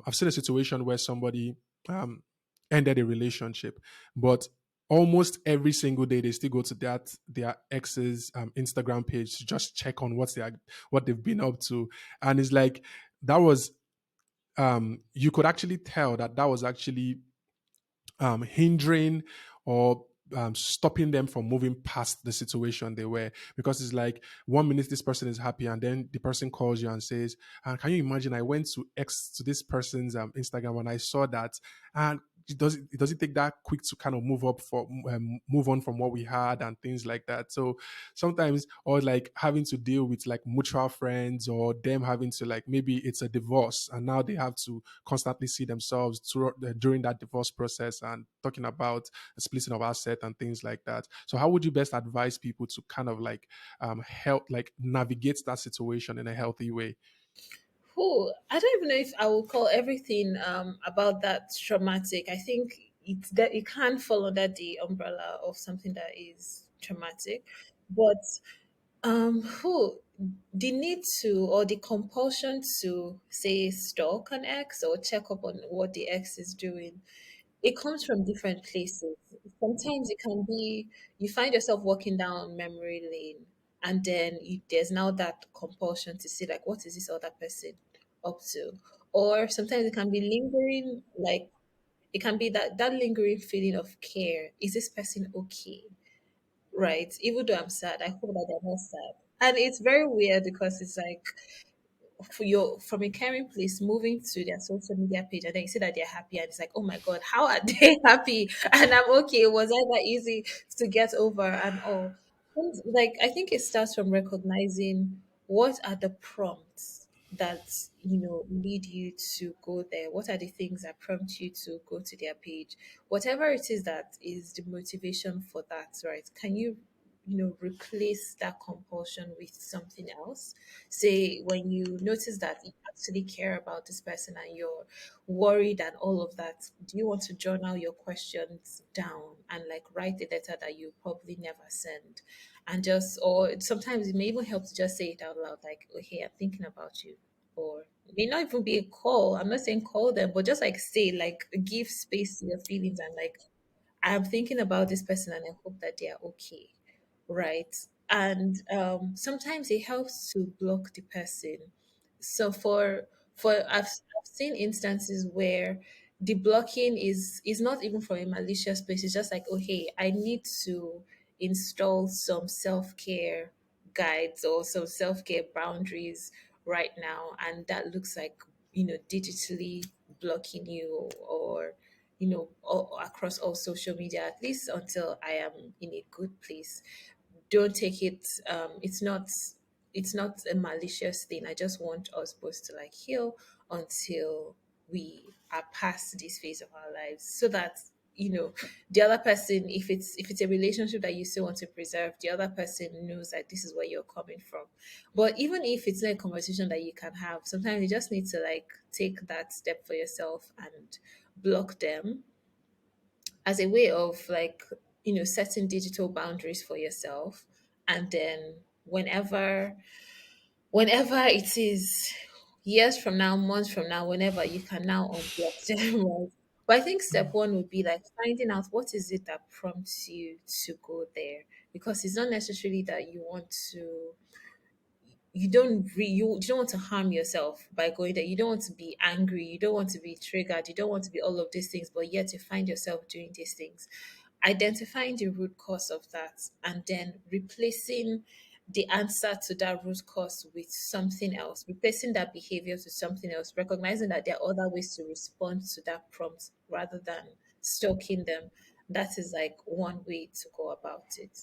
I've seen a situation where somebody um, ended a relationship, but almost every single day they still go to their ex's Instagram page to just check on what they've been up to, and it's like that was you could actually tell that that was actually hindering or stopping them from moving past the situation they were, because it's like 1 minute this person is happy and then the person calls you and says, can you imagine, I went to this person's Instagram and I saw that, and it doesn't take that quick to kind of move on from what we had and things like that. So sometimes, or like having to deal with like mutual friends, or them having to, like, maybe it's a divorce and now they have to constantly see themselves during that divorce process and talking about the splitting of asset and things like that. So how would you best advise people to kind of like help like navigate that situation in a healthy way? Who I don't even know if I will call everything about that traumatic. I think it's that it can't fall under the umbrella of something that is traumatic, but who the need to, or the compulsion to, say, stalk an ex or check up on what the ex is doing, it comes from different places. Sometimes it can be you find yourself walking down memory lane, and then there's now that compulsion to see, like, what is this other person up to? Or sometimes it can be lingering, like it can be that lingering feeling of care. Is this person okay? Right? Even though I'm sad, I hope that they're not sad. And it's very weird because it's like for your from a caring place moving to their social media page, and then you see that they're happy and it's like, oh my god, how are they happy and I'm okay? Was I that easy to get over and all? And, like, I think it starts from recognizing what are the prompts that lead you to go there. What are the things that prompt you to go to their page? Whatever it is that is the motivation for that, right? Can you replace that compulsion with something else? Say, when you notice that you actually care about this person and you're worried and all of that, do you want to journal your questions down and like write a letter that you probably never send? And just, or sometimes it may even help to just say it out loud, like, oh, hey, I'm thinking about you. Or it may not even be a call. I'm not saying call them, but just like say, like, give space to your feelings and like, I'm thinking about this person and I hope that they are okay, right? And sometimes it helps to block the person. So I've seen instances where the blocking is not even from a malicious place. It's just like, oh hey, I need to install some self care guides or some self care boundaries right now, and that looks like digitally blocking you, or across all social media, at least until I am in a good place. Don't take it. It's not a malicious thing. I just want us both to like heal until we are past this phase of our lives, so that the other person, if it's a relationship that you still want to preserve, the other person knows that this is where you're coming from. But even if it's not a conversation that you can have, sometimes you just need to like take that step for yourself and block them as a way of like setting digital boundaries for yourself. And then whenever it is, years from now, months from now, whenever, you can now unblock them, right? But I think step one would be like finding out what is it that prompts you to go there, because it's not necessarily that you want to, you don't want to harm yourself by going there. You don't want to be angry, you don't want to be triggered, you don't want to be all of these things, but yet you find yourself doing these things. Identifying the root cause of that, and then replacing the answer to that root cause with something else, replacing that behavior to something else, recognizing that there are other ways to respond to that prompt rather than stalking them. That is like one way to go about it.